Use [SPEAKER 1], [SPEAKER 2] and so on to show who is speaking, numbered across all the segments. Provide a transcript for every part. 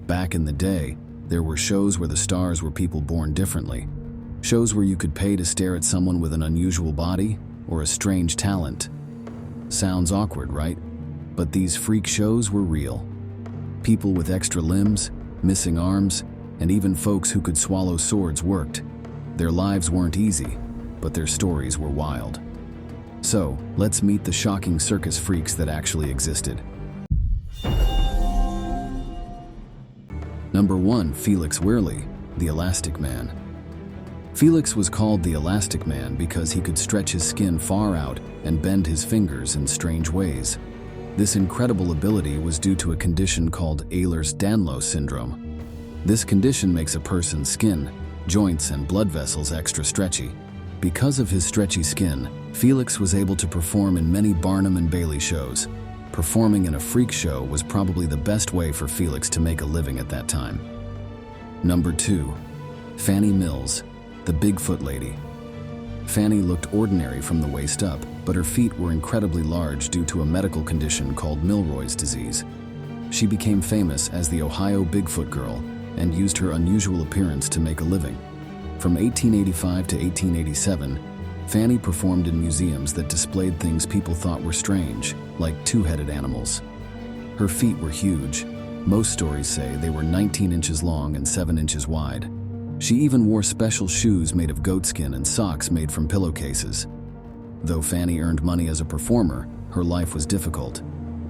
[SPEAKER 1] Back in the day, there were shows where the stars were people born differently. Shows where you could pay to stare at someone with an unusual body or a strange talent. Sounds awkward, right? But these freak shows were real. People with extra limbs, missing arms, and even folks who could swallow swords worked. Their lives weren't easy, but their stories were wild. So, let's meet the shocking circus freaks that actually existed. Number 1. Felix Wehrle, the Elastic Man. Felix was called the Elastic Man because he could stretch his skin far out and bend his fingers in strange ways. This incredible ability was due to a condition called Ehlers-Danlos syndrome. This condition makes a person's skin, joints, and blood vessels extra stretchy. Because of his stretchy skin, Felix was able to perform in many Barnum and Bailey shows. Performing in a freak show was probably the best way for Felix to make a living at that time. Number 2. Fannie Mills, the Bigfoot Lady. Fannie looked ordinary from the waist up, but her feet were incredibly large due to a medical condition called Milroy's disease. She became famous as the Ohio Bigfoot Girl and used her unusual appearance to make a living. From 1885 to 1887, Fannie performed in museums that displayed things people thought were strange, like two-headed animals. Her feet were huge. Most stories say they were 19 inches long and 7 inches wide. She even wore special shoes made of goatskin and socks made from pillowcases. Though Fannie earned money as a performer, her life was difficult.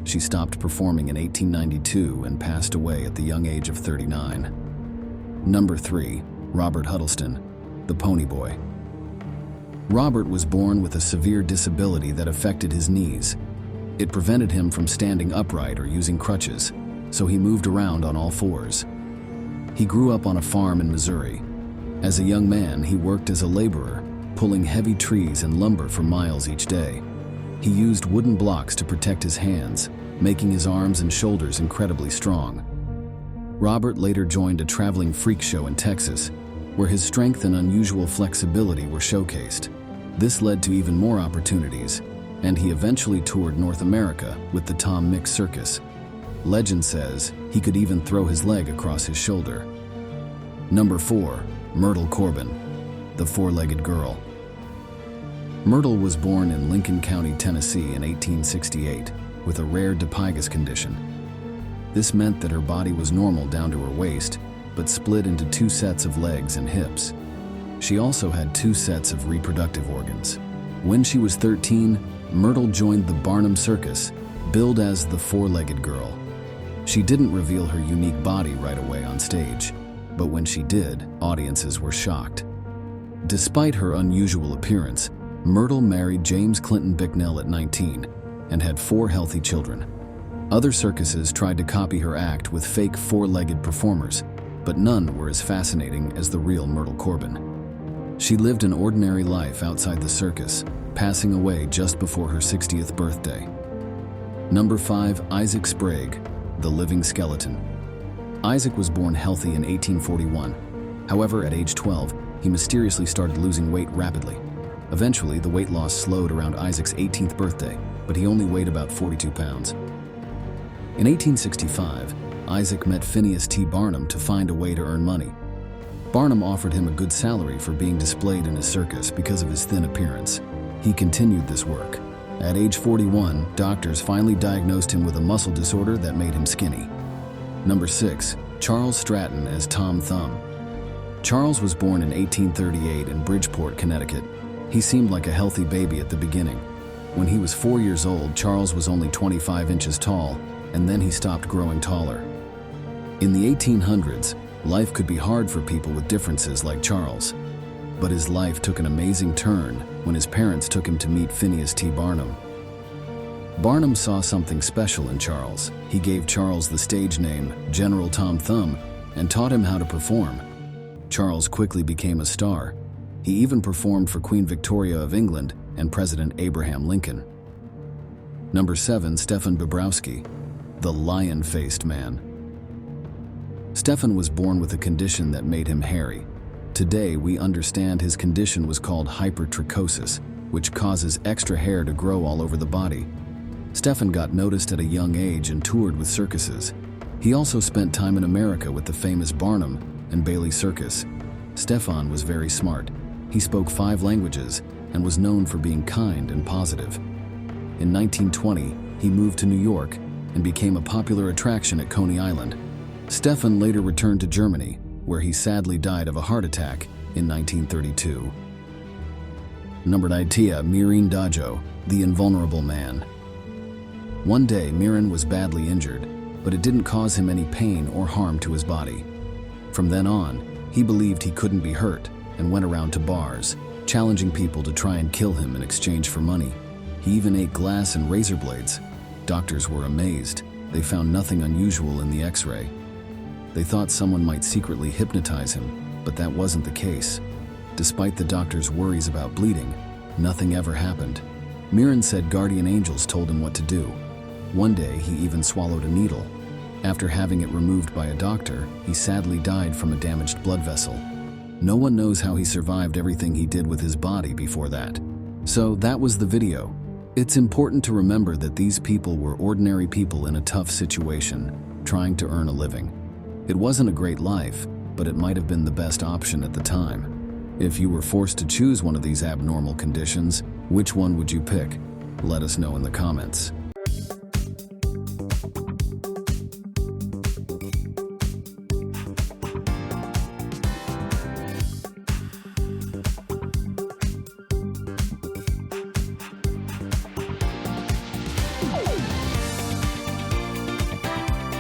[SPEAKER 1] She stopped performing in 1892 and passed away at the young age of 39. Number 3. Robert Huddleston, the Pony Boy. Robert was born with a severe disability that affected his knees. It prevented him from standing upright or using crutches, so he moved around on all fours. He grew up on a farm in Missouri. As a young man, he worked as a laborer, pulling heavy trees and lumber for miles each day. He used wooden blocks to protect his hands, making his arms and shoulders incredibly strong. Robert later joined a traveling freak show in Texas, where his strength and unusual flexibility were showcased. This led to even more opportunities, and he eventually toured North America with the Tom Mix Circus. Legend says he could even throw his leg across his shoulder. Number 4. Myrtle Corbin, the Four-Legged Girl. Myrtle was born in Lincoln County, Tennessee in 1868 with a rare dipygus condition. This meant that her body was normal down to her waist, but split into 2 sets of legs and hips. She also had 2 sets of reproductive organs. When she was 13, Myrtle joined the Barnum Circus, billed as the Four-Legged Girl. She didn't reveal her unique body right away on stage, but when she did, audiences were shocked. Despite her unusual appearance, Myrtle married James Clinton Bicknell at 19 and had 4 healthy children. Other circuses tried to copy her act with fake four-legged performers, but none were as fascinating as the real Myrtle Corbin. She lived an ordinary life outside the circus, passing away just before her 60th birthday. Number 5. Isaac Sprague, the Living Skeleton. Isaac was born healthy in 1841. However, at age 12, he mysteriously started losing weight rapidly. Eventually, the weight loss slowed around Isaac's 18th birthday, but he only weighed about 42 pounds. In 1865, Isaac met Phineas T. Barnum to find a way to earn money. Barnum offered him a good salary for being displayed in his circus because of his thin appearance. He continued this work. At age 41, doctors finally diagnosed him with a muscle disorder that made him skinny. Number 6. Charles Stratton as Tom Thumb. Charles was born in 1838 in Bridgeport, Connecticut. He seemed like a healthy baby at the beginning. When he was 4 years old, Charles was only 25 inches tall, and then he stopped growing taller. In the 1800s, life could be hard for people with differences like Charles. But his life took an amazing turn when his parents took him to meet Phineas T. Barnum. Barnum saw something special in Charles. He gave Charles the stage name General Tom Thumb and taught him how to perform. Charles quickly became a star. He even performed for Queen Victoria of England and President Abraham Lincoln. Number 7. Stefan Bobrowski, the Lion-Faced Man. Stefan was born with a condition that made him hairy. Today, we understand his condition was called hypertrichosis, which causes extra hair to grow all over the body. Stefan got noticed at a young age and toured with circuses. He also spent time in America with the famous Barnum and Bailey Circus. Stefan was very smart. He spoke 5 languages and was known for being kind and positive. In 1920, he moved to New York and became a popular attraction at Coney Island. Stefan later returned to Germany, where he sadly died of a heart attack in 1932. Number 9. Mirin Dajo, the invulnerable man. One day, Mirin was badly injured, but it didn't cause him any pain or harm to his body. From then on, he believed he couldn't be hurt and went around to bars, challenging people to try and kill him in exchange for money. He even ate glass and razor blades. Doctors were amazed. They found nothing unusual in the X-ray. They thought someone might secretly hypnotize him, but that wasn't the case. Despite the doctor's worries about bleeding, nothing ever happened. Mirin said guardian angels told him what to do. One day, he even swallowed a needle. After having it removed by a doctor, he sadly died from a damaged blood vessel. No one knows how he survived everything he did with his body before that. So that was the video. It's important to remember that these people were ordinary people in a tough situation, trying to earn a living. It wasn't a great life, but it might have been the best option at the time. If you were forced to choose one of these abnormal conditions, which one would you pick? Let us know in the comments.